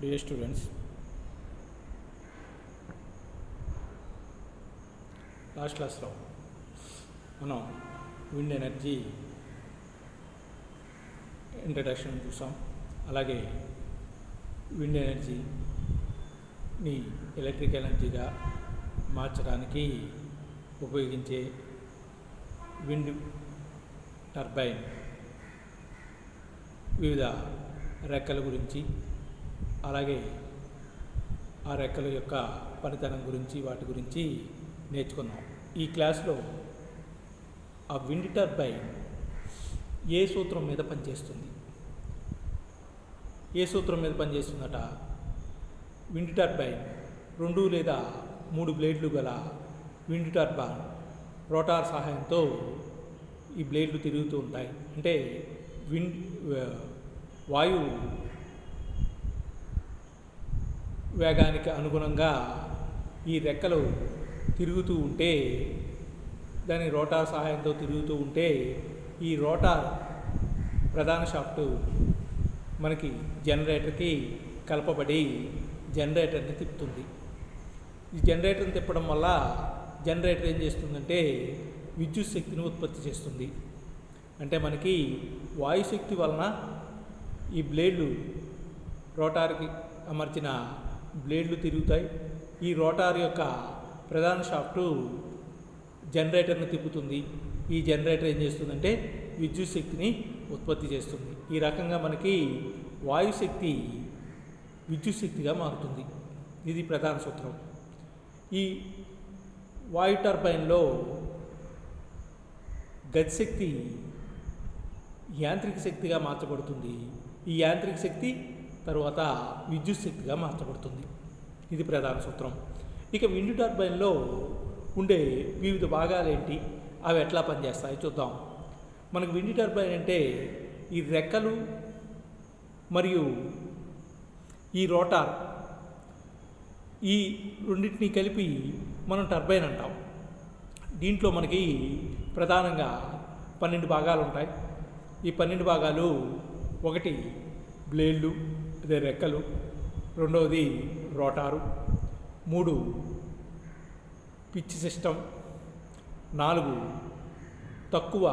Dear students, last క్లాస్లో మనం wind energy introduction చూసాం. అలాగే విండ్ ఎనర్జీని ఎలక్ట్రిక్ ఎనర్జీగా మార్చడానికి ఉపయోగించే విండ్ టర్బైన్ వివిధ రెక్కల గురించి, అలాగే ఆ రెక్కల యొక్క పనితనం గురించి, వాటి గురించి నేర్చుకుందాం. ఈ క్లాస్లో ఆ విండ్ టర్బైన్ ఏ సూత్రం మీద పనిచేస్తుంది, ఏ సూత్రం మీద పనిచేస్తుందట. విండ్ టర్బైన్ 2 లేదా 3 బ్లేడ్లు గల విండ్ టర్బైన్ రోటార్ సహాయంతో ఈ బ్లేడ్లు తిరుగుతూ ఉంటాయి. అంటే వాయువు వేగానికి అనుగుణంగా ఈ రెక్కలు తిరుగుతూ ఉంటే, దాని రోటార్ సహాయంతో తిరుగుతూ ఉంటే, ఈ రోటార్ ప్రధాన షాఫ్ట్ మనకి జనరేటర్కి కలపబడి జనరేటర్ని తిప్పుతుంది. ఈ జనరేటర్ని తిప్పడం వల్ల జనరేటర్ ఏం చేస్తుందంటే విద్యుత్ శక్తిని ఉత్పత్తి చేస్తుంది. అంటే మనకి వాయుశక్తి వలన ఈ బ్లేడ్లు, రోటార్కి అమర్చిన బ్లేడ్లు తిరుగుతాయి. ఈ రోటార్ యొక్క ప్రధాన షాఫ్టు జనరేటర్ని తిప్పుతుంది. ఈ జనరేటర్ ఏం చేస్తుందంటే విద్యుత్ శక్తిని ఉత్పత్తి చేస్తుంది. ఈ రకంగా మనకి వాయుశక్తి విద్యుత్ శక్తిగా మారుతుంది. ఇది ప్రధాన సూత్రం. ఈ వాయు టర్బైన్లో గతిశక్తి యాంత్రిక శక్తిగా మార్చబడుతుంది. ఈ యాంత్రిక శక్తి తరువాత విద్యుత్ శక్తిగా మార్చబడుతుంది. ఇది ప్రధాన సూత్రం. ఇక విండ్ టర్బైన్లో ఉండే వివిధ భాగాలు ఏంటి, అవి ఎట్లా పనిచేస్తాయో చూద్దాం. మనకు విండ్ టర్బైన్ అంటే ఈ రెక్కలు మరియు ఈ రోటార్, ఈ రెండింటినీ కలిపి మనం టర్బైన్ అంటాం. దీంట్లో మనకి ప్రధానంగా 12 భాగాలు ఉంటాయి. ఈ 12 భాగాలు, 1 బ్లేడ్లు, అదే రెక్కలు, 2వది రోటారు, 3 పిచ్ సిస్టమ్, 4 తక్కువ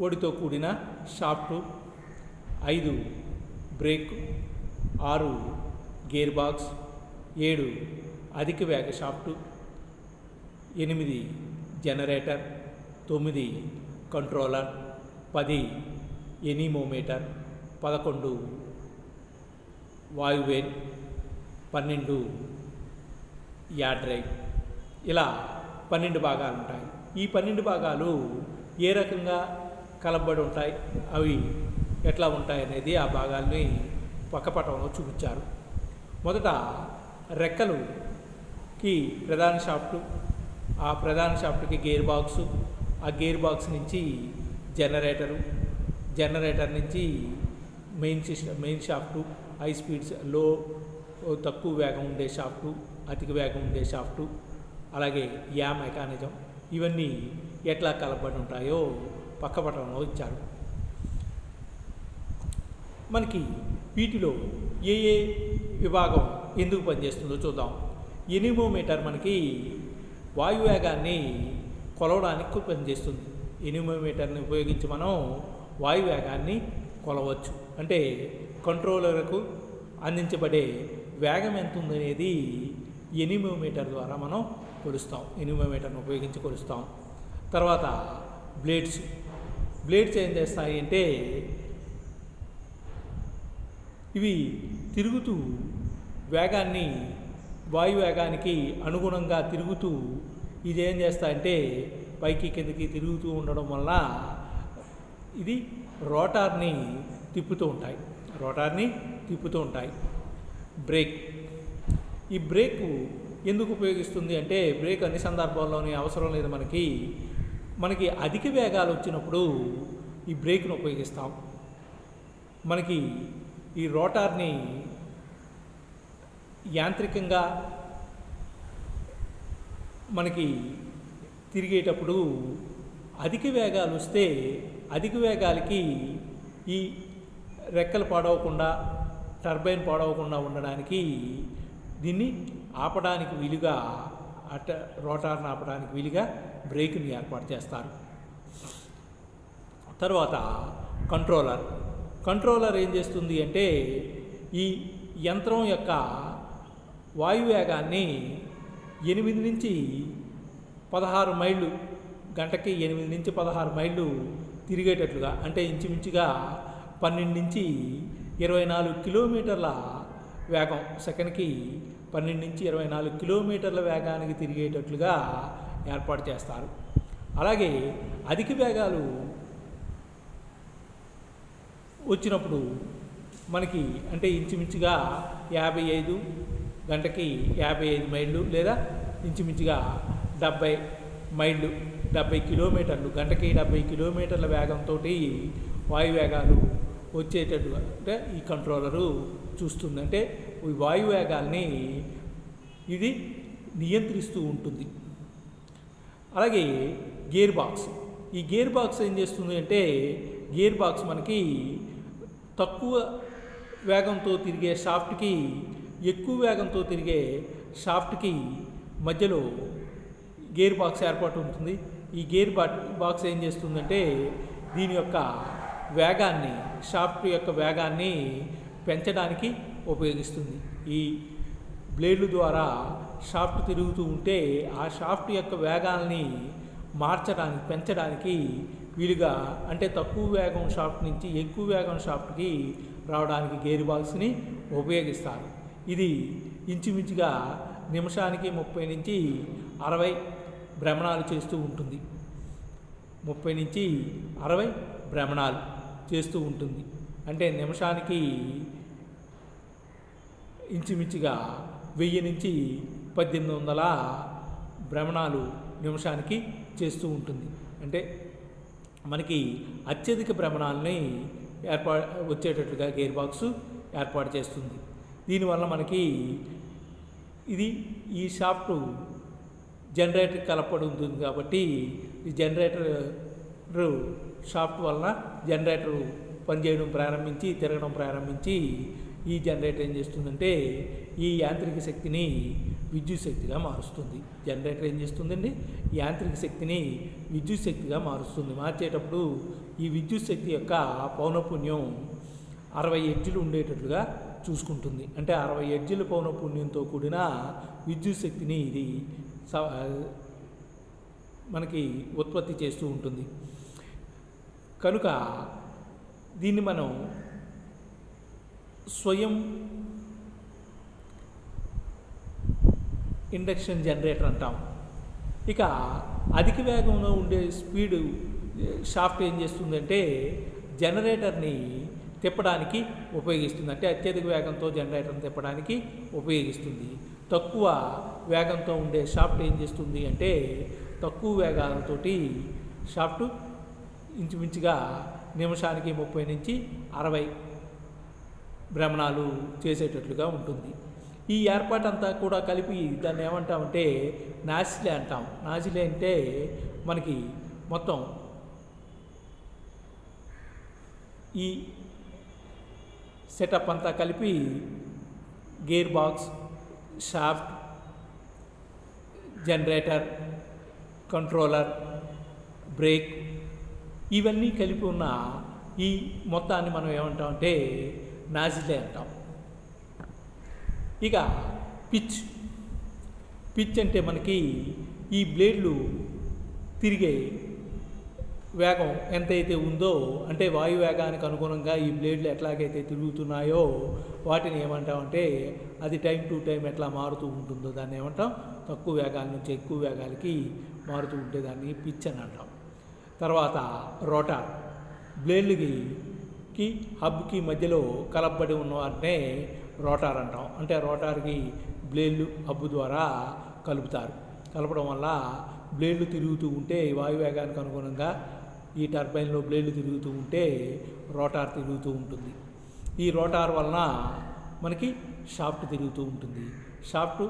ఓడితో కూడిన షాఫ్టు, 5 బ్రేక్, 6 గేర్ బాక్స్, 7 అధిక వేగ షాఫ్టు, 8 జనరేటర్, 9 కంట్రోలర్, 10 ఎనీమోమీటర్, 11 వాయువేన్, 12 యాడ్ డ్రైవ్. ఇలా 12 భాగాలు ఉంటాయి. ఈ 12 భాగాలు ఏ రకంగా కలపబడి ఉంటాయి, అవి ఎట్లా ఉంటాయి అనేది ఆ భాగాల్ని పక్కపటంలో చూపించారు. మొదట రెక్కలుకి ప్రధాన షాఫ్టు, ఆ ప్రధాన షాఫ్ట్కి గేర్ బాక్సు, ఆ గేర్ బాక్స్ నుంచి జనరేటరు, జనరేటర్ నుంచి మెయిన్ షాఫ్టు, హై స్పీడ్స్, తక్కువ వేగం ఉండే షాఫ్టు, అధిక వేగం ఉండే షాఫ్టు, అలాగే యా మెకానిజం, ఇవన్నీ ఎట్లా కలపబడి ఉంటాయో పక్కపటంలో ఇచ్చారు. మనకి వీటిలో ఏ విభాగం ఎందుకు పనిచేస్తుందో చూద్దాం. ఎనిమోమీటర్ మనకి వాయువేగాన్ని కొలవడానికి పనిచేస్తుంది. ఎనిమోమీటర్ని ఉపయోగించి మనం వాయువేగాన్ని కొలవచ్చు. అంటే కంట్రోలర్కు అందించబడే వేగం ఎంత ఉందనేది ఎనిమోమీటర్ ద్వారా మనం కొలుస్తాం. ఎనిమోమీటర్ని ఉపయోగించి కొలుస్తాం. తర్వాత బ్లేడ్స్ ఏం చేస్తాయి అంటే, ఇవి తిరుగుతూ వేగాన్ని, వాయువేగానికి అనుగుణంగా తిరుగుతూ ఇదేం చేస్తాయంటే పైకి కిందకి తిరుగుతూ ఉండడం వల్ల ఇది రోటార్ని తిప్పుతూ ఉంటాయి. బ్రేక్, ఈ బ్రేక్ ఎందుకు ఉపయోగిస్తుంది అంటే, బ్రేక్ అన్ని సందర్భాల్లోనే అవసరం లేదు. మనకి అధిక వేగాలు వచ్చినప్పుడు ఈ బ్రేక్ను ఉపయోగిస్తాం. మనకి ఈ రోటార్ని యాంత్రికంగా మనకి తిరిగేటప్పుడు అధిక వేగాలు వస్తే, అధిక వేగాలకి ఈ రెక్కలు పాడవకుండా టర్బైన్ పాడవకుండా ఉండడానికి దీన్ని ఆపడానికి వీలుగా రోటార్ని ఆపడానికి వీలుగా బ్రేక్ని ఏర్పాటు చేస్తారు. తర్వాత కంట్రోలర్ ఏం చేస్తుంది అంటే ఈ యంత్రం యొక్క వాయువేగాన్ని 8 నుంచి 16 మైళ్ళు గంటకి 8 నుంచి 16 మైళ్ళు తిరిగేటట్లుగా, అంటే ఇంచుమించుగా 12 నుంచి 24 కిలోమీటర్ల వేగం, సెకండ్కి 12 నుంచి 24 కిలోమీటర్ల వేగానికి తిరిగేటట్లుగా ఏర్పాటు చేస్తారు. అలాగే అధిక వేగాలు వచ్చినప్పుడు మనకి అంటే ఇంచుమించుగా 55 గంటకి 55 మైళ్ళు లేదా ఇంచుమించుగా 70 మైళ్ళు 70 కిలోమీటర్లు గంటకి 70 కిలోమీటర్ల వేగంతో వాయువేగాలు వచ్చేటట్టుగా అంటే ఈ కంట్రోలరు చూస్తుంది. అంటే ఈ వాయువేగాల్ని ఇది నియంత్రిస్తూ ఉంటుంది. అలాగే గేర్ బాక్స్ ఏం చేస్తుంది అంటే గేర్ బాక్స్ మనకి తక్కువ వేగంతో తిరిగే షాఫ్ట్కి ఎక్కువ వేగంతో తిరిగే షాఫ్ట్కి మధ్యలో గేర్ బాక్స్ ఏర్పాటు ఉంటుంది. ఈ గేర్ బాక్స్ ఏం చేస్తుందంటే దీని యొక్క వేగాన్ని, షాఫ్ట్ యొక్క వేగాన్ని పెంచడానికి ఉపయోగిస్తుంది. ఈ బ్లేడ్ల ద్వారా షాఫ్ట్ తిరుగుతూ ఉంటే ఆ షాఫ్ట్ యొక్క వేగాల్ని పెంచడానికి వీలుగా, అంటే తక్కువ వేగం షాఫ్ట్ నుంచి ఎక్కువ వేగం షాఫ్ట్కి రావడానికి గేర్ బాక్స్ని ఉపయోగిస్తారు. ఇది ఇంచుమించుగా నిమిషానికి 30 నుంచి 60 భ్రమణాలు చేస్తూ ఉంటుంది. 30 నుంచి 60 భ్రమణాలు చేస్తూ ఉంటుంది. అంటే నిమిషానికి ఇంచుమించుగా 1000 నుంచి 1800 భ్రమణాలు నిమిషానికి చేస్తూ ఉంటుంది. అంటే మనకి అత్యధిక భ్రమణాలని వచ్చేటట్లుగా గేర్ బాక్స్ ఏర్పాటు చేస్తుంది. దీనివల్ల మనకి ఈ షాఫ్ట్ జనరేటర్ కలపడి ఉంటుంది కాబట్టి ఈ జనరేటర్ షాఫ్ట్ వలన జనరేటర్ పనిచేయడం తిరగడం ప్రారంభించి ఈ జనరేటర్ ఏం చేస్తుందంటే ఈ యాంత్రిక శక్తిని విద్యుత్ శక్తిగా మారుస్తుంది. జనరేటర్ ఏం చేస్తుందండి, యాంత్రిక శక్తిని విద్యుత్ శక్తిగా మారుస్తుంది. మార్చేటప్పుడు ఈ విద్యుత్ శక్తి యొక్క పౌనఃపున్యం 60 హెర్ట్జులు ఉండేటట్లుగా చూసుకుంటుంది. అంటే 60 హెర్ట్జుల పౌనఃపున్యంతో కూడిన విద్యుత్ శక్తిని ఇది మనకి ఉత్పత్తి చేస్తూ ఉంటుంది. కనుక దీన్ని మనం స్వయం ఇండక్షన్ జనరేటర్ అంటాం. ఇక అధిక వేగంలో ఉండే స్పీడ్ షాఫ్ట్ ఏం చేస్తుందంటే జనరేటర్ని తిప్పడానికి ఉపయోగిస్తుంది. అంటే అత్యధిక వేగంతో జనరేటర్ని తిప్పడానికి ఉపయోగిస్తుంది. తక్కువ వేగంతో ఉండే షాఫ్ట్ ఏం చేస్తుంది అంటే తక్కువ వేగాలతోటి షాఫ్ట్ ఇంచుమించుగా నిమిషానికి 30 నుంచి 60 భ్రమణాలు చేసేటట్లుగా ఉంటుంది. ఈ ఏర్పాటంతా కూడా కలిపి దాన్ని ఏమంటామంటే నాజిల్ అంటాం. నాజిల్ అంటే మనకి మొత్తం ఈ సెటప్ అంతా కలిపి gear box, shaft, generator, controller, break ఇవన్నీ కలిపి ఉన్న ఈ మొత్తాన్ని మనం ఏమంటామంటే నాజిలే అంటాం. ఇక పిచ్ అంటే మనకి ఈ బ్లేడ్లు తిరిగే వేగం ఎంతైతే ఉందో, అంటే వాయు వేగానికి అనుగుణంగా ఈ బ్లేడ్లు ఎట్లాగైతే తిరుగుతున్నాయో వాటిని ఏమంటామంటే అది టైం టు టైం ఎట్లా మారుతూ ఉంటుందో దాన్ని ఏమంటాం, తక్కువ వేగాల నుంచి ఎక్కువ వేగాలకి మారుతూ ఉంటే దాన్ని పిచ్ అని అంటాం. తర్వాత రోటార్, బ్లేడ్లకి హబ్కి మధ్యలో కలపబడి ఉన్న వాటినే రోటార్ అంటాం. అంటే రోటార్కి బ్లేడ్లు హబ్బు ద్వారా కలపడం వల్ల బ్లేడ్లు తిరుగుతూ ఉంటే వాయువేగానికి అనుగుణంగా ఈ టర్బైన్లో బ్లేడ్లు తిరుగుతూ ఉంటే రోటార్ తిరుగుతూ ఉంటుంది. ఈ రోటార్ వలన మనకి షాఫ్ట్ తిరుగుతూ ఉంటుంది. షాఫ్ట్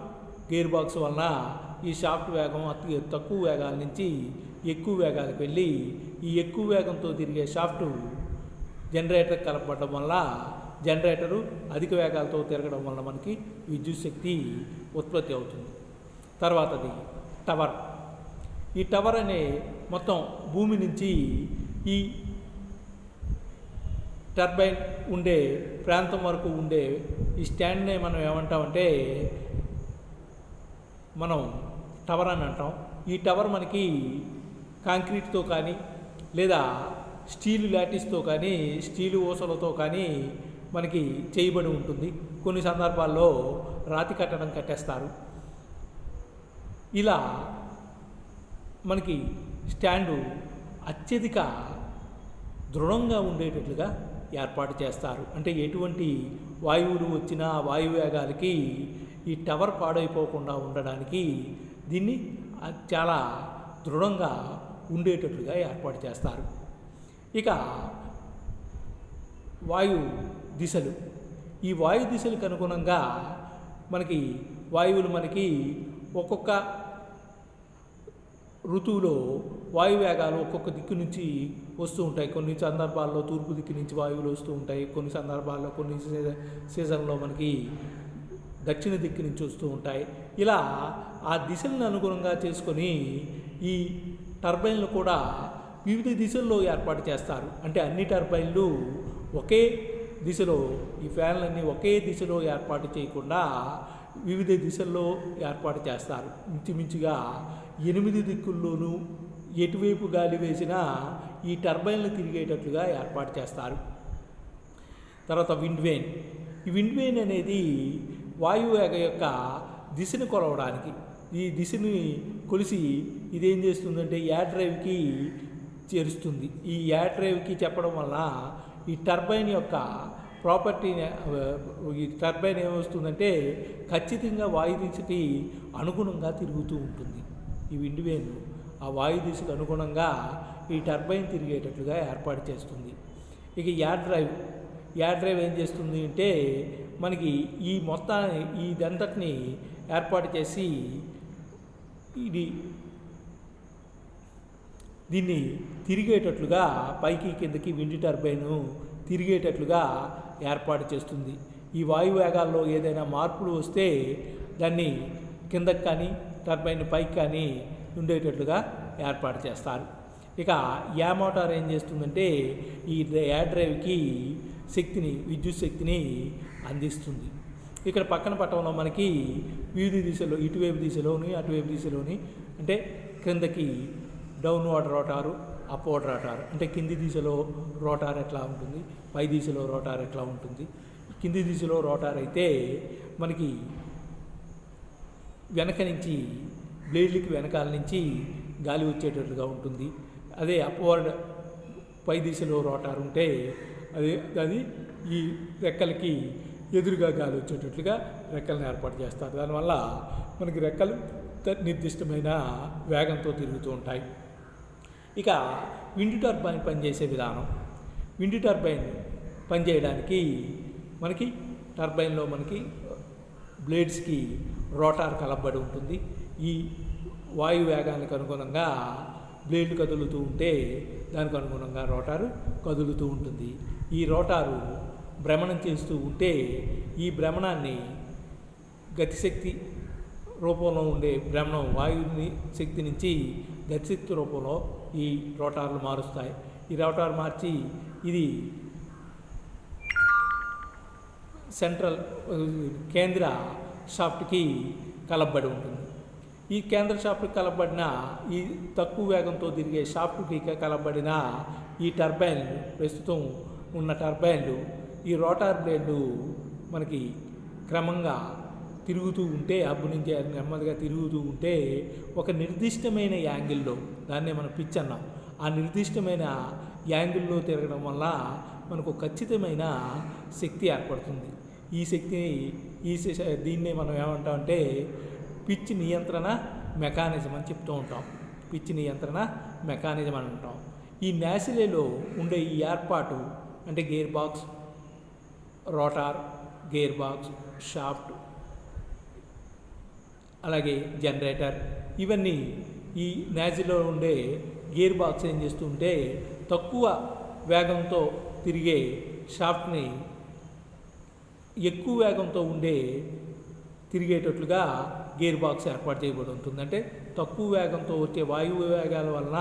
గేర్ బాక్స్ వలన ఈ షాఫ్ట్ వేగం తక్కువ వేగాల నుంచి ఎక్కువ వేగాలకు వెళ్ళి ఈ ఎక్కువ వేగంతో తిరిగే షాఫ్ట్ జనరేటర్ కలపడం వల్ల జనరేటరు అధిక వేగాలతో తిరగడం వల్ల మనకి విద్యుత్ శక్తి ఉత్పత్తి అవుతుంది. తర్వాతది టవర్. ఈ టవర్ అనే మొత్తం భూమి నుంచి ఈ టర్బైన్ ఉండే ప్రాంతం వరకు ఉండే ఈ స్టాండ్నే మనం ఏమంటామంటే మనం టవర్ అని అంటాం. ఈ టవర్ మనకి కాంక్రీట్తో కానీ లేదా స్టీలు లాటిస్తో కానీ స్టీలు ఊసలతో కానీ మనకి చేయబడి ఉంటుంది. కొన్ని సందర్భాల్లో రాతి కట్టడం కట్టేస్తారు. ఇలా మనకి స్టాండు అత్యధిక దృఢంగా ఉండేటట్లుగా ఏర్పాటు చేస్తారు. అంటే ఎటువంటి వాయువులు వచ్చినా వాయువేగాలకి ఈ టవర్ పాడైపోకుండా ఉండడానికి దీన్ని చాలా దృఢంగా ఉండేటట్లుగా ఏర్పాటు చేస్తారు. ఇక వాయు దిశలు. ఈ వాయు దిశలకు అనుగుణంగా మనకి వాయువులు మనకి ఒక్కొక్క ఋతువులో వాయువేగాలు ఒక్కొక్క దిక్కు నుంచి వస్తూ ఉంటాయి. కొన్ని సందర్భాల్లో తూర్పు దిక్కు నుంచి వాయువులు వస్తూ ఉంటాయి. కొన్ని సందర్భాల్లో కొన్ని సీజన్లో మనకి దక్షిణ దిక్కు నుంచి వస్తూ ఉంటాయి. ఇలా ఆ దిశలను అనుగుణంగా చేసుకొని ఈ టర్బైన్లు కూడా వివిధ దిశల్లో ఏర్పాటు చేస్తారు. అంటే అన్ని టర్బైన్లు ఒకే దిశలో, ఈ ఫ్యాన్లన్నీ ఒకే దిశలో ఏర్పాటు చేయకుండా వివిధ దిశల్లో ఏర్పాటు చేస్తారు. ఇంచుమించుగా 8 దిక్కుల్లోనూ ఎటువైపు గాలి వేసినా ఈ టర్బైన్లు తిరిగేటట్లుగా ఏర్పాటు చేస్తారు. తర్వాత విండ్ వేన్. ఈ విండ్ వేన్ అనేది వాయువేగ యొక్క దిశను కొలవడానికి, ఈ దిశని కొలిసి ఇదేం చేస్తుందంటే యాడ్ డ్రైవ్కి చేరుస్తుంది. ఈ యాడ్ డ్రైవ్కి చెప్పడం వల్ల ఈ టర్బైన్ యొక్క ప్రాపర్టీని, ఈ టర్బైన్ ఏమొస్తుందంటే ఖచ్చితంగా వాయు దిశకి అనుగుణంగా తిరుగుతూ ఉంటుంది. ఈ విండ్ వేన్ ఆ వాయు దిశకు అనుగుణంగా ఈ టర్బైన్ తిరిగేటట్లుగా ఏర్పాటు చేస్తుంది. ఇక యాడ్ డ్రైవ్ ఏం చేస్తుంది అంటే మనకి ఈ మొత్తాన్ని ఇదంతటిని ఏర్పాటు చేసి దీన్ని తిరిగేటట్లుగా పైకి కిందకి విండ్ టర్బైను తిరిగేటట్లుగా ఏర్పాటు చేస్తుంది. ఈ వాయువేగాల్లో ఏదైనా మార్పులు వస్తే దాన్ని కిందకి కానీ టర్బైన్ పైకి కానీ ఉండేటట్లుగా ఏర్పాటు చేస్తారు. ఇక యా మోటార్ ఏం చేస్తుందంటే ఈ యాడ్ డ్రైవ్కి విద్యుత్ శక్తిని అందిస్తుంది. ఇక్కడ పక్కన పట్టంలో మనకి వివిధ దిశలో, ఇటువైపు దిశలోని అటువైపు దిశలోని, అంటే క్రిందకి డౌన్వర్డ్ రోటారు, అప్వర్డ్ రోటార్. అంటే కింది దిశలో రోటార్ ఎట్లా ఉంటుంది, పై దిశలో రోటార్ ఎట్లా ఉంటుంది. కింది దిశలో రోటార్ అయితే మనకి వెనక నుంచి బ్లేడ్లకి వెనకాల నుంచి గాలి వచ్చేటట్లుగా ఉంటుంది. అదే అప్వర్డ్ పై దిశలో రోటార్ ఉంటే అది ఈ రెక్కలకి ఎదురుగా గాలి వచ్చేటట్లుగా రెక్కలను ఏర్పాటు చేస్తారు. దానివల్ల మనకి రెక్కలు నిర్దిష్టమైన వేగంతో తిరుగుతూ ఉంటాయి. ఇక విండ్ టర్బైన్ పనిచేసే విధానం. విండ్ టర్బైన్ పనిచేయడానికి మనకి టర్బైన్లో మనకి బ్లేడ్స్కి రోటార్ కలపబడి ఉంటుంది. ఈ వాయు వేగానికి అనుగుణంగా బ్లేడ్లు కదులుతూ ఉంటే దానికి అనుగుణంగా రోటారు కదులుతూ ఉంటుంది. ఈ రోటారు భ్రమణం చేస్తూ ఉంటే ఈ భ్రమణాన్ని గతిశక్తి రూపంలో ఉండే భ్రమణం వాయువుని శక్తి నుంచి గతిశక్తి రూపంలో ఈ రోటార్లు మారుస్తాయి. ఈ రోటార్ మార్చి ఇది కేంద్ర షాఫ్ట్కి కలపబడి ఉంటుంది. ఈ కేంద్ర షాఫ్ట్కి కలపబడిన ఈ తక్కువ వేగంతో తిరిగే షాఫ్ట్కి కలపబడిన ఈ టర్బైన్, ప్రస్తుతం ఉన్న టర్బైన్లు, ఈ రోటార్ బ్లేడ్లు మనకి క్రమంగా తిరుగుతూ ఉంటే, హబ్ నుంచి నెమ్మదిగా తిరుగుతూ ఉంటే ఒక నిర్దిష్టమైన యాంగిల్లో, దాన్నే మనం పిచ్ అన్నాం, ఆ నిర్దిష్టమైన యాంగిల్లో తిరగడం వల్ల మనకు ఖచ్చితమైన శక్తి ఏర్పడుతుంది. ఈ శక్తిని దీన్నే మనం ఏమంటామంటే పిచ్ నియంత్రణ మెకానిజం అని చెప్తూ ఉంటాం. పిచ్ నియంత్రణ మెకానిజం అని అంటాం. ఈ నాసిలేలో ఉండే ఈ ఏర్పాటు అంటే gear box, rotor, gear box, shaft, అలాగే జనరేటర్, ఇవన్నీ ఈ నాజిల్లో ఉండే గేర్ బాక్స్ ఏం చేస్తుంటే తక్కువ వేగంతో తిరిగే షాఫ్ట్ని ఎక్కువ వేగంతో తిరిగేటట్లుగా గేర్ బాక్స్ ఏర్పాటు చేయబడి ఉంటుంది. అంటే తక్కువ వేగంతో వచ్చే వాయువు వేగాల వలన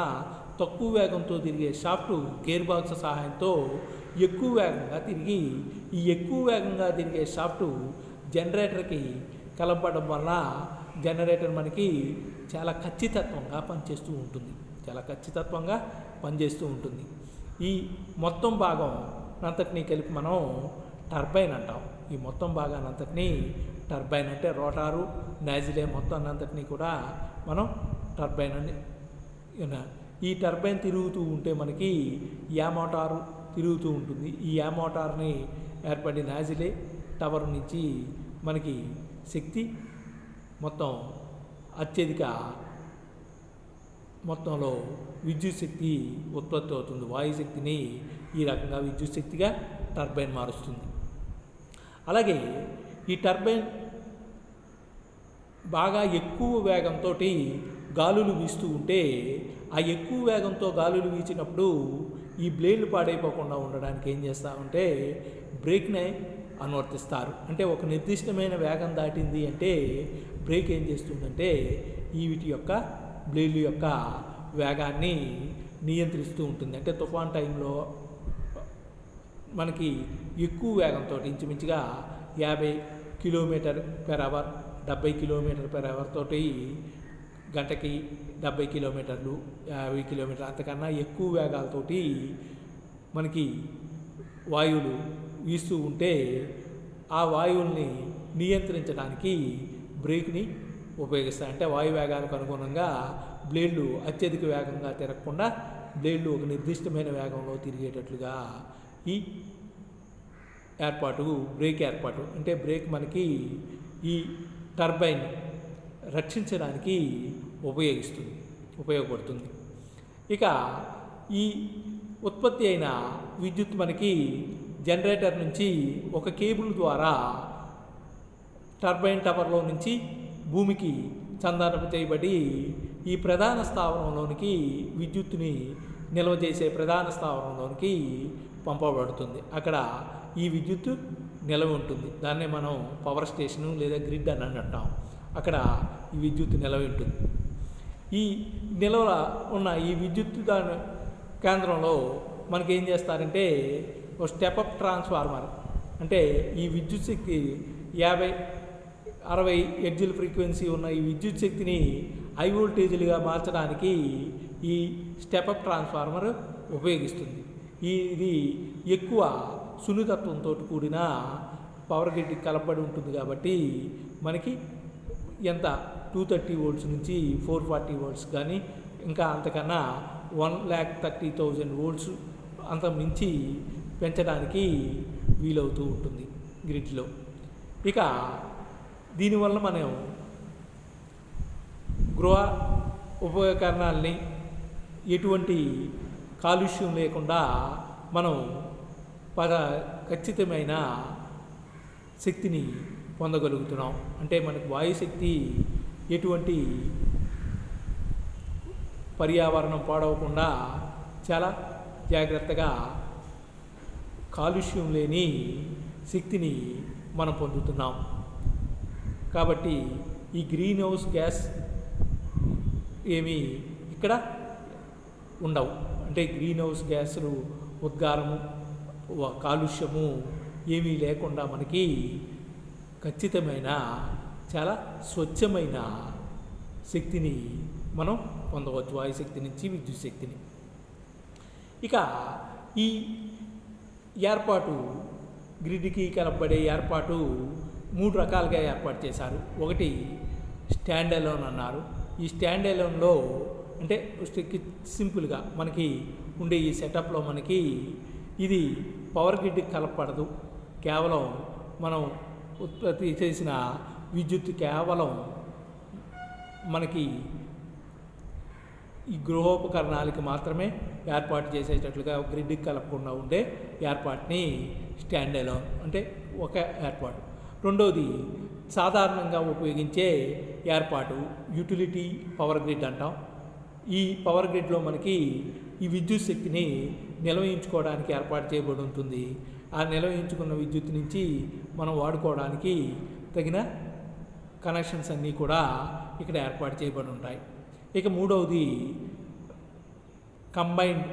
తక్కువ వేగంతో తిరిగే షాఫ్ట్ గేర్ బాక్స్ సహాయంతో ఎక్కువ వేగంగా తిరిగి ఈ ఎక్కువ వేగంగా తిరిగే షాఫ్ట్ జనరేటర్కి కలపడం వల్ల జనరేటర్ మనకి చాలా ఖచ్చితత్వంగా పనిచేస్తూ ఉంటుంది. ఈ మొత్తం భాగం అంతటినీ కలిపి మనం టర్బైన్ అంటాం. ఈ మొత్తం భాగాన్ని అంతటినీ టర్బైన్ అంటే రోటారు నాజిలే మొత్తాన్ని అంతటినీ కూడా మనం టర్బైన్ అని. ఈ టర్బైన్ తిరుగుతూ ఉంటే మనకి యా మోటారు తిరుగుతూ ఉంటుంది. ఈ యా మోటార్ని ఏర్పడి నాజిలే టవర్ నుంచి మనకి శక్తి మొత్తం అత్యధిక మొత్తంలో విద్యుత్ శక్తి ఉత్పత్తి అవుతుంది. వాయుశక్తిని ఈ రకంగా విద్యుత్ శక్తిగా టర్బైన్ మారుస్తుంది. అలాగే ఈ టర్బైన్ బాగా ఎక్కువ వేగంతో గాలులు వీస్తూ ఉంటే ఆ ఎక్కువ వేగంతో గాలులు వీచినప్పుడు ఈ బ్లేడ్లు పాడైపోకుండా ఉండడానికి ఏం చేస్తామంటే బ్రేక్ని అనువర్తిస్తారు. అంటే ఒక నిర్దిష్టమైన వేగం దాటింది అంటే బ్రేక్ ఏం చేస్తుందంటే వీటి యొక్క బ్లేడ్ల యొక్క వేగాన్ని నియంత్రిస్తూ ఉంటుంది. అంటే తుఫాన్ టైంలో మనకి ఎక్కువ వేగంతో ఇంచుమించుగా 50 km/h 70 km/h తోటి గంటకి 70 కిలోమీటర్లు 50 కిలోమీటర్లు అంతకన్నా ఎక్కువ వేగాలతోటి మనకి వాయువులు వీస్తూ ఉంటే ఆ వాయువుల్ని నియంత్రించడానికి బ్రేక్ని ఉపయోగిస్తాయి. అంటే వాయు వేగాలకు అనుగుణంగా బ్లేడ్లు అత్యధిక వేగంగా తిరగకుండా బ్లేడ్లు ఒక నిర్దిష్టమైన వేగంలో తిరిగేటట్లుగా ఈ బ్రేక్ ఏర్పాటు అంటే బ్రేక్ మనకి ఈ టర్బైన్ రక్షించడానికి ఉపయోగపడుతుంది. ఇక ఈ ఉత్పత్తి అయిన విద్యుత్ మనకి జనరేటర్ నుంచి ఒక కేబుల్ ద్వారా టర్బైన్ టవర్లో నుంచి భూమికి సంధానం చేయబడి ఈ ప్రధాన స్థావరంలోనికి విద్యుత్తుని నిల్వ చేసే ప్రధాన స్థావరంలోనికి పంపబడుతుంది. అక్కడ ఈ విద్యుత్ నిల్వ ఉంటుంది. దాన్నే మనం పవర్ స్టేషను లేదా గ్రిడ్ అని అంటాం. అక్కడ ఈ విద్యుత్ నిల్వ ఉంటుంది. ఈ నిల్వ ఉన్న ఈ విద్యుత్ కేంద్రంలో మనకేం చేస్తారంటే ఒక స్టెప్అప్ ట్రాన్స్ఫార్మర్ అంటే ఈ విద్యుత్ శక్తి 50-60 హెర్ట్జ్ ఫ్రీక్వెన్సీ ఉన్న ఈ విద్యుత్ శక్తిని హై వోల్టేజ్లుగా మార్చడానికి ఈ స్టెప్అప్ ట్రాన్స్ఫార్మర్ ఉపయోగిస్తుంది. ఇది ఎక్కువ సున్నితత్వంతో కూడిన పవర్ గ్రిడ్కి కలపబడి ఉంటుంది కాబట్టి మనకి ఎంత 230 volts నుంచి 440 volts కానీ ఇంకా అంతకన్నా 1,30,000 volts అంత మించి పెంచడానికి వీలవుతూ ఉంటుంది గ్రిడ్లో. ఇక దీనివల్ల మనం గృహ ఉపకరణాలని ఎటువంటి కాలుష్యం లేకుండా మనం ఖచ్చితమైన శక్తిని పొందగలుగుతున్నాం. అంటే మనకు వాయుశక్తి ఎటువంటి పర్యావరణం పాడవకుండా చాలా జాగ్రత్తగా కాలుష్యం లేని శక్తిని మనం పొందుతున్నాం. కాబట్టి ఈ గ్రీన్ హౌస్ గ్యాస్ ఏమీ ఇక్కడ ఉండవు. అంటే గ్రీన్ హౌస్ గ్యాసులు ఉద్గారము కాలుష్యము ఏమీ లేకుండా మనకి ఖచ్చితమైన చాలా స్వచ్ఛమైన శక్తిని మనం పొందవచ్చు, వాయుశక్తి నుంచి విద్యుత్ శక్తిని. ఇక ఈ ఏర్పాటు గ్రిడ్కి కలపబడే ఏర్పాటు 3 రకాలుగా ఏర్పాటు చేశారు. ఒకటి స్టాండ్ అలోన్ అన్నారు. ఈ స్టాండ్ అలోన్లో అంటే సింపుల్గా మనకి ఉండే ఈ సెటప్లో మనకి ఇది పవర్ గ్రిడ్కి కలపబడదు. కేవలం మనం ఉత్పత్తి చేసిన విద్యుత్ కేవలం మనకి ఈ గృహోపకరణాలకి మాత్రమే ఏర్పాటు చేసేటట్లుగా గ్రిడ్కి కలపకుండా ఉండే ఏర్పాటుని స్టాండ్ అలోన్ అంటే ఒక ఏర్పాటు. రెండవది సాధారణంగా ఉపయోగించే ఏర్పాటు యూటిలిటీ పవర్ గ్రిడ్ అంటాం. ఈ పవర్ గ్రిడ్లో మనకి ఈ విద్యుత్ శక్తిని నిల్వయించుకోవడానికి ఏర్పాటు చేయబడి ఉంటుంది. ఆ నిల్వయించుకున్న విద్యుత్ నుంచి మనం వాడుకోవడానికి తగిన కనెక్షన్స్ అన్నీ కూడా ఇక్కడ ఏర్పాటు చేయబడి ఉంటాయి. ఇక మూడవది కంబైన్డ్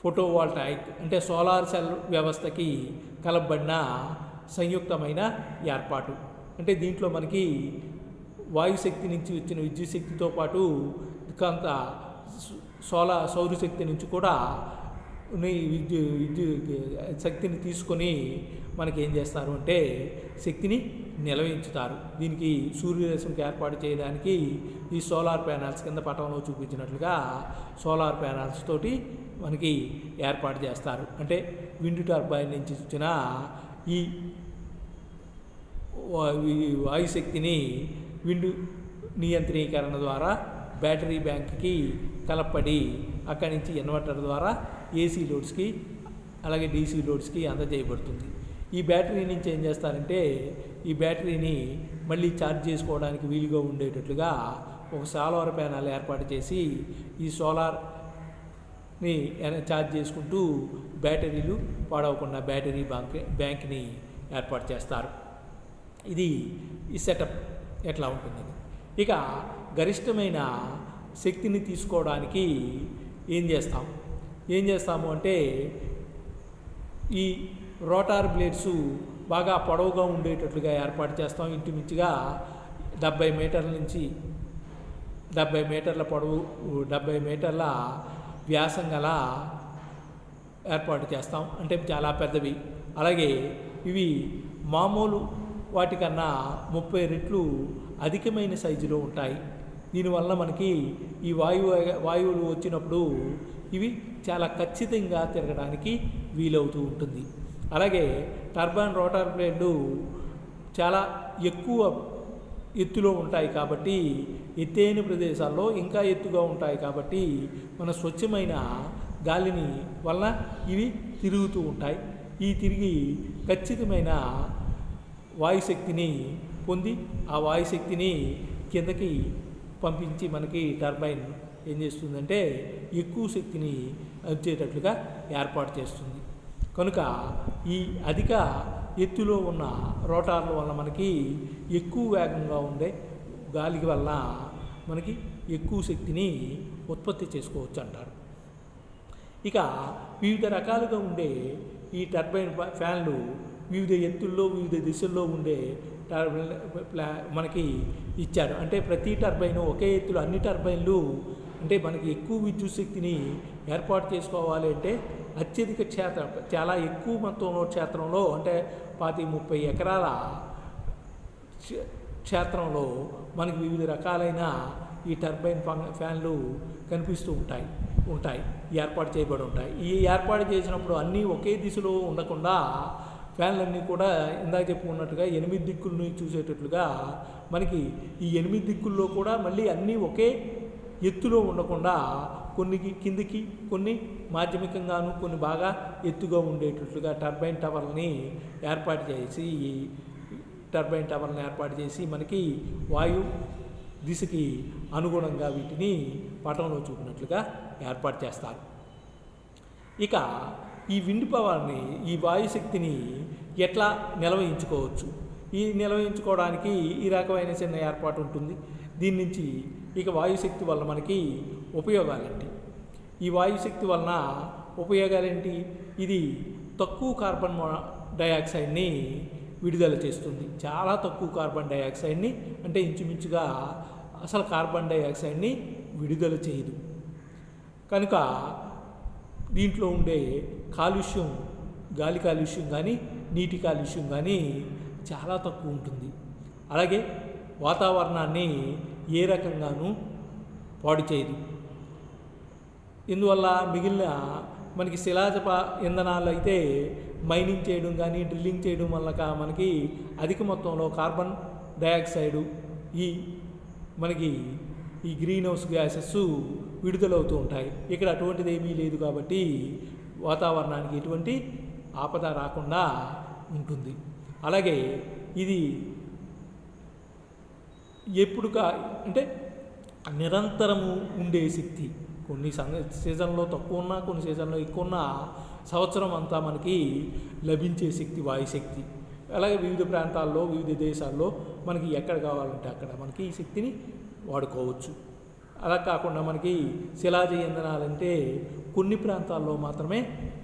ఫోటోవాల్టాయిక్, అంటే సోలార్ సెల్ వ్యవస్థకి కలపబడిన సంయుక్తమైన ఏర్పాటు. అంటే దీంట్లో మనకి వాయుశక్తి నుంచి వచ్చిన విద్యుత్ శక్తితో పాటు కొంత సౌరశక్తి నుంచి కూడా విద్యుత్ శక్తిని తీసుకొని మనకి ఏం చేస్తారు అంటే శక్తిని నిల్వయించుతారు. దీనికి సూర్యరశ్మికి ఏర్పాటు చేయడానికి ఈ సోలార్ ప్యానల్స్ కింద పటంలో చూపించినట్లుగా సోలార్ ప్యానల్స్ తోటి మనకి ఏర్పాటు చేస్తారు. అంటే విండ్ టర్బైన్ నుంచి వచ్చిన ఈ వాయుశక్తిని విండ్ నియంత్రీకరణ ద్వారా బ్యాటరీ బ్యాంక్కి కలపడి అక్కడి నుంచి ఇన్వర్టర్ ద్వారా ఏసీ లోడ్స్కి అలాగే డీసీ లోడ్స్కి అందజేయబడుతుంది. ఈ బ్యాటరీ నుంచి ఏం చేస్తారంటే ఈ బ్యాటరీని మళ్ళీ ఛార్జ్ చేసుకోవడానికి వీలుగా ఉండేటట్లుగా ఒక సోలార్ ప్యానల్ ఏర్పాటు చేసి ఈ సోలార్ని ఛార్జ్ చేసుకుంటూ బ్యాటరీలు పాడవకుండా బ్యాటరీ బ్యాంక్ని ఏర్పాటు చేస్తారు. ఇది ఈ సెటప్ ఎట్లా ఉంటుంది. ఇక గరిష్టమైన శక్తిని తీసుకోవడానికి ఏం చేస్తాము అంటే ఈ రోటార్ బ్లేడ్స్ బాగా పొడవుగా ఉండేటట్లుగా ఏర్పాటు చేస్తాం. ఇంచుమించుగా 70 మీటర్ల నుంచి 70 మీటర్ల పొడవు 70 మీటర్ల వ్యాసం గల ఏర్పాటు చేస్తాం. అంటే చాలా పెద్దవి. అలాగే ఇవి మామూలు వాటికన్నా 30 రెట్లు అధికమైన సైజులో ఉంటాయి. దీనివల్ల మనకి ఈ వాయువులు వచ్చినప్పుడు ఇవి చాలా ఖచ్చితంగా తిరగడానికి వీలవుతూ ఉంటుంది. అలాగే టర్బైన్ రోటార్ బ్లేడ్లు చాలా ఎక్కువ ఎత్తులో ఉంటాయి కాబట్టి ఎత్తైన ప్రదేశాల్లో ఇంకా ఎత్తుగా ఉంటాయి కాబట్టి మన స్వచ్ఛమైన గాలిని వల్ల ఇవి తిరుగుతూ ఉంటాయి. ఈ తిరిగి ఖచ్చితమైన వాయుశక్తిని పొంది ఆ వాయుశక్తిని కిందకి పంపించి మనకి టర్బైన్ ఏం చేస్తుందంటే ఎక్కువ శక్తిని వచ్చేటట్లుగా ఏర్పాటు చేస్తుంది. కనుక ఈ అధిక ఎత్తులో ఉన్న రోటార్ల వల్ల మనకి ఎక్కువ వేగంగా ఉండే గాలి వల్ల మనకి ఎక్కువ శక్తిని ఉత్పత్తి చేసుకోవచ్చు అంటారు. ఇక వివిధ రకాలుగా ఉండే ఈ టర్బైన్ ఫ్యాన్లు వివిధ ఎత్తుల్లో వివిధ దిశల్లో ఉండే మనకి ఇచ్చారు. అంటే ప్రతి టర్బైను ఒకే ఎత్తులో అన్ని టర్బైన్లు అంటే మనకి ఎక్కువ విద్యుత్ శక్తిని ఏర్పాటు చేసుకోవాలి అంటే అత్యధిక క్షేత్రం చాలా ఎక్కువ మొత్తంలో క్షేత్రంలో అంటే 30 ఎకరాల క్షేత్రంలో మనకి వివిధ రకాలైన ఈ టర్బైన్ ఫ్యాన్లు కనిపిస్తూ ఉంటాయి ఏర్పాటు చేయబడి ఉంటాయి. ఈ ఏర్పాటు చేసినప్పుడు అన్నీ ఒకే దిశలో ఉండకుండా ఫ్యాన్లన్నీ కూడా ఇందాక చెప్పుకున్నట్టుగా 8 దిక్కులను చూసేటట్లుగా మనకి ఈ 8 దిక్కుల్లో కూడా మళ్ళీ అన్నీ ఒకే ఎత్తులో ఉండకుండా కొన్ని కిందికి కొన్ని మాధ్యమికంగాను కొన్ని బాగా ఎత్తుగా ఉండేటట్లుగా టర్బైన్ టవర్ని ఏర్పాటు చేసి మనకి వాయు దిశకి అనుగుణంగా వీటిని పటంలో చూపినట్లుగా ఏర్పాటు చేస్తారు. ఇక ఈ విండ్ పవర్ని ఈ వాయుశక్తిని ఎట్లా నిల్వయించుకోవచ్చు? ఈ నిల్వయించుకోవడానికి ఈ రకమైన చిన్న ఏర్పాటు ఉంటుంది. దీని నుంచి ఇక వాయుశక్తి వల్ల మనకి ఉపయోగాలేంటి? ఈ వాయుశక్తి వలన ఉపయోగాలేంటి? ఇది తక్కువ కార్బన్ డయాక్సైడ్ని విడుదల చేస్తుంది. చాలా తక్కువ కార్బన్ డయాక్సైడ్ని అంటే ఇంచుమించుగా అసలు కార్బన్ డయాక్సైడ్ని విడుదల చేయదు. కనుక దీంట్లో ఉండే కాలుష్యం గాలి కాలుష్యం కానీ నీటి కాలుష్యం కానీ చాలా తక్కువ ఉంటుంది. అలాగే వాతావరణాన్ని ఏ రకంగానూ పాడు చేయదు. ఇందువల్ల మిగిలిన మనకి శిలాజప ఇంధనాలు అయితే మైనింగ్ చేయడం కానీ డ్రిల్లింగ్ చేయడం వల్ల మనకి అధిక మొత్తంలో కార్బన్ డయాక్సైడు మనకి ఈ గ్రీన్ హౌస్ గ్యాసెస్ విడుదలవుతూ ఉంటాయి. ఇక్కడ అటువంటిది ఏమీ లేదు కాబట్టి వాతావరణానికి ఎటువంటి ఆపద రాకుండా ఉంటుంది. అలాగే ఇది ఎప్పుడు అంటే నిరంతరము ఉండే శక్తి కొన్ని సీజన్లో తక్కువ ఉన్నా, కొన్ని సీజన్లో ఎక్కువ ఉన్నా సంవత్సరం అంతా మనకి లభించే శక్తి వాయుశక్తి. అలాగే వివిధ ప్రాంతాల్లో, వివిధ దేశాల్లో మనకి ఎక్కడ కావాలంటే అక్కడ మనకి ఈ శక్తిని వాడుకోవచ్చు. అలా కాకుండా మనకి శిలాజ ఇంధనాలంటే కొన్ని ప్రాంతాల్లో మాత్రమే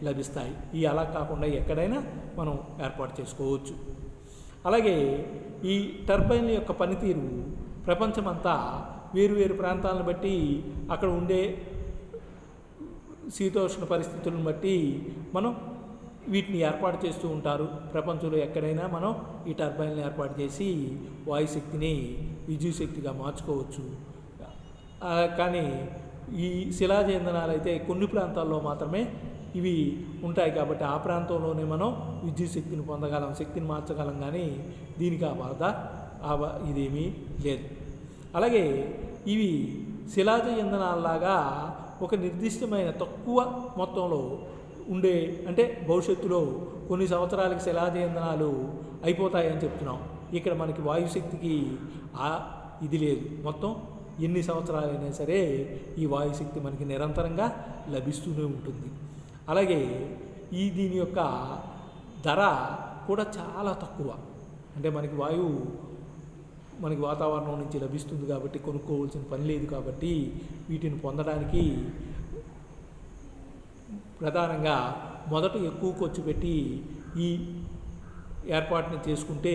లభిస్తాయి. అలా కాకుండా ఎక్కడైనా మనం ఏర్పాటు చేసుకోవచ్చు. అలాగే ఈ టర్బైన్ల యొక్క పనితీరు ప్రపంచమంతా వేరు ప్రాంతాలను బట్టి, అక్కడ ఉండే శీతోష్ణ పరిస్థితులను బట్టి మనం వీటిని ఏర్పాటు చేస్తూ ఉంటారు. ప్రపంచంలో ఎక్కడైనా మనం ఈ టర్బైన్లు ఏర్పాటు చేసి వాయుశక్తిని విద్యుత్ శక్తిగా మార్చుకోవచ్చు. కానీ ఈ శిలాజ ఇంధనాలు అయితే కొన్ని ప్రాంతాల్లో మాత్రమే ఇవి ఉంటాయి కాబట్టి ఆ ప్రాంతంలోనే మనం విద్యుత్ శక్తిని పొందగలం, శక్తిని మార్చగలం. కానీ దీనికి ఆ బాధ ఇదేమీ లేదు. అలాగే ఇవి శిలాజ ఇంధనాలలాగా ఒక నిర్దిష్టమైన తక్కువ మొత్తంలో ఉండే, అంటే భవిష్యత్తులో కొన్ని సంవత్సరాలకి శిలాజ ఇంధనాలు అయిపోతాయని చెప్తున్నాం. ఇక్కడ మనకి వాయుశక్తికి ఇది లేదు. మొత్తం ఎన్ని సంవత్సరాలైనా సరే ఈ వాయుశక్తి మనకి నిరంతరంగా లభిస్తూనే ఉంటుంది. అలాగే దీని యొక్క ధర కూడా చాలా తక్కువ. అంటే మనకి వాయువు మనకి వాతావరణం నుంచి లభిస్తుంది కాబట్టి కొనుక్కోవాల్సిన పని లేదు. కాబట్టి వీటిని పొందడానికి ప్రధానంగా మొదట ఎక్కువ ఖర్చు పెట్టి ఈ ఏర్పాటుని చేసుకుంటే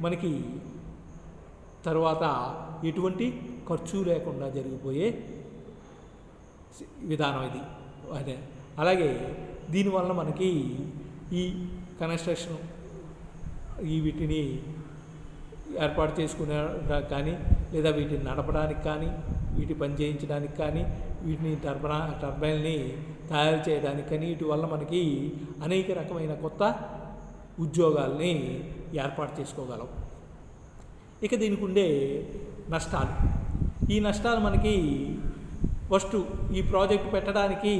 మనకి తర్వాత ఎటువంటి ఖర్చు లేకుండా జరిగిపోయే విధానం ఇది. అదే అలాగే దీనివల్ల మనకి ఈ కన్స్ట్రక్షన్ వీటిని ఏర్పాటు చేసుకునే కానీ, లేదా వీటిని నడపడానికి కానీ, వీటి పని చేయించడానికి కానీ, వీటిని టర్బైన్ని తయారు చేయడానికి కానీ, వీటి వల్ల మనకి అనేక రకమైన కొత్త ఉద్యోగాల్ని ఏర్పాటు చేసుకోగలం. ఇక దీనికి ఉండే నష్టాలు, ఈ నష్టాలు మనకి ఫస్ట్ ఈ ప్రాజెక్ట్ పెట్టడానికి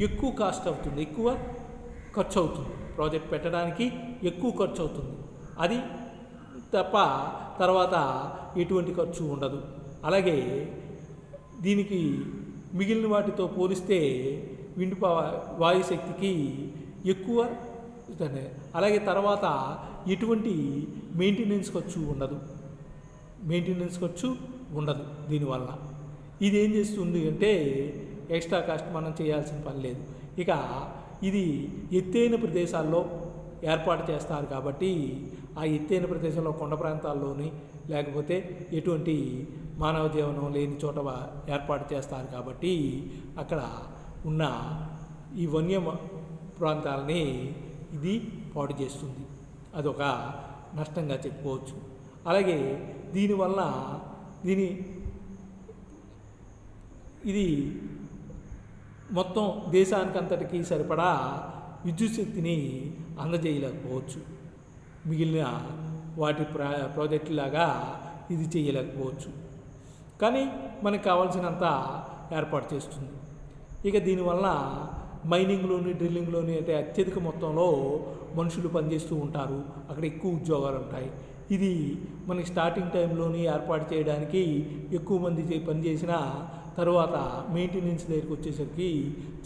ఎక్కువ కాస్ట్ అవుతుంది, ఎక్కువ ఖర్చు అవుతుంది. ప్రాజెక్ట్ పెట్టడానికి ఎక్కువ ఖర్చు అవుతుంది. అది తప్ప తర్వాత ఎటువంటి ఖర్చు ఉండదు. అలాగే దీనికి మిగిలిన వాటితో పోలిస్తే విండ్ వాయుశక్తికి ఎక్కువ. అలాగే తర్వాత ఎటువంటి మెయింటెనెన్స్ ఖర్చు ఉండదు దీనివల్ల. ఇది ఏం చేస్తుంది అంటే ఎక్స్ట్రా కాస్ట్ మనం చేయాల్సిన పని లేదు. ఇక ఇది ఎత్తైన ప్రదేశాల్లో ఏర్పాటు చేస్తారు కాబట్టి ఆ ఎత్తైన ప్రదేశంలో కొండ ప్రాంతాల్లోని, లేకపోతే ఎటువంటి మానవ జీవనం లేని చోట ఏర్పాటు చేస్తారు కాబట్టి అక్కడ ఉన్న ఈ వన్య ప్రాంతాలని ఇది పాడు చేస్తుంది. అదొక నష్టంగా చెప్పుకోవచ్చు. అలాగే దీనివల్ల ఇది మొత్తం దేశానికంతటికీ సరిపడా విద్యుత్ శక్తిని అందజేయలేకపోవచ్చు. మిగిలిన వాటి ప్రాజెక్టులాగా ఇది చేయలేకపోవచ్చు. కానీ మనకు కావాల్సినంత ఏర్పాటు చేస్తుంది. ఇక దీనివల్ల మైనింగ్లోని, డ్రిల్లింగ్లోని అంటే అత్యధిక మొత్తంలో మనుషులు పనిచేస్తూ ఉంటారు. అక్కడ ఎక్కువ ఉద్యోగాలు ఉంటాయి. ఇది మనకి స్టార్టింగ్ టైంలోని ఏర్పాటు చేయడానికి ఎక్కువ మంది పనిచేసిన తర్వాత మెయింటెనెన్స్ దగ్గరికి వచ్చేసరికి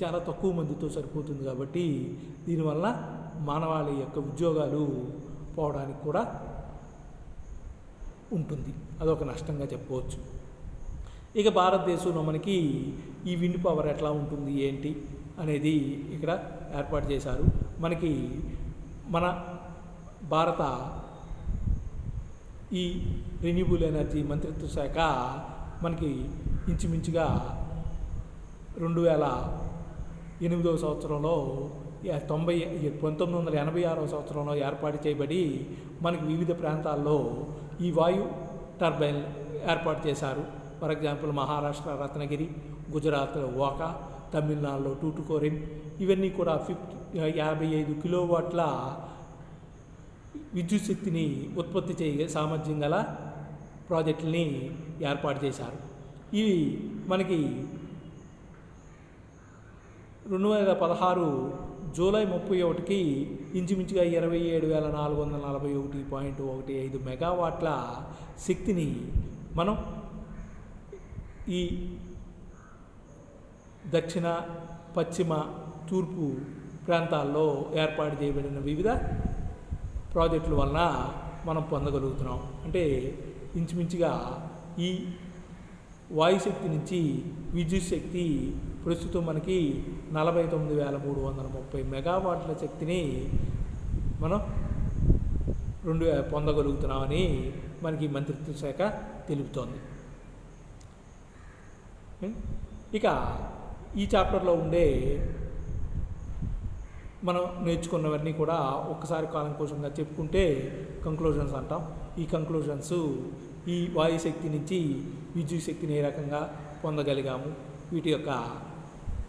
చాలా తక్కువ మందితో సరిపోతుంది. కాబట్టి దీనివల్ల మానవాళి యొక్క ఉద్యోగాలు పోవడానికి కూడా ఉంటుంది. అదొక నష్టంగా చెప్పవచ్చు. ఇక భారతదేశంలో మనకి ఈ విండ్ పవర్ ఎట్లా ఉంటుంది ఏంటి అనేది ఇక్కడ ఏర్పాటు చేశారు. మనకి మన భారత ఈ రెన్యూబుల్ ఎనర్జీ మంత్రిత్వ శాఖ మనకి ఇంచుమించుగా 2008 సంవత్సరంలో 1986 సంవత్సరంలో ఏర్పాటు చేయబడి మనకి వివిధ ప్రాంతాల్లో ఈ వాయు టర్బైన్ ఏర్పాటు చేశారు. ఫర్ ఎగ్జాంపుల్ మహారాష్ట్ర రత్నగిరి, గుజరాత్లో ఓకా, తమిళనాడులో టూటుకోరిన్, ఇవన్నీ కూడా 55 కిలోవాట్ల విద్యుత్ శక్తిని ఉత్పత్తి చేయ సామర్థ్యం గల ప్రాజెక్టులని ఏర్పాటు చేశారు. ఇవి మనకి 2016 జూలై 31కి ఇంచుమించుగా 27,441.15 మెగావాట్ల శక్తిని మనం ఈ దక్షిణ, పశ్చిమ, తూర్పు ప్రాంతాల్లో ఏర్పాటు చేయబడిన వివిధ ప్రాజెక్టుల వలన మనం పొందగలుగుతున్నాం. అంటే ఇంచుమించుగా ఈ వాయుశక్తి నుంచి విద్యుత్ శక్తి ప్రస్తుతం మనకి 49,330 మెగావాట్ల శక్తిని మనం పొందగలుగుతున్నామని మనకి మంత్రిత్వ శాఖ తెలుపుతోంది. ఇక ఈ చాప్టర్లో ఉండే మనం నేర్చుకున్నవన్నీ కూడా ఒక్కసారి కాలంకోశంగా చెప్పుకుంటే కంక్లూజన్స్ అంటాం. ఈ కంక్లూజన్స్ ఈ వాయుశక్తి నుంచి విద్యుత్ శక్తిని ఏ రకంగా పొందగలిగాము, వీటి యొక్క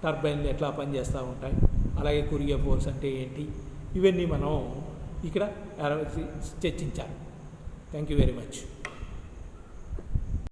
టర్బైన్లు ఎట్లా పనిచేస్తూ ఉంటాయి, అలాగే కొరియా ఫోర్స్ అంటే ఏంటి, ఇవన్నీ మనం ఇక్కడ చర్చించాలి. Thank you very much.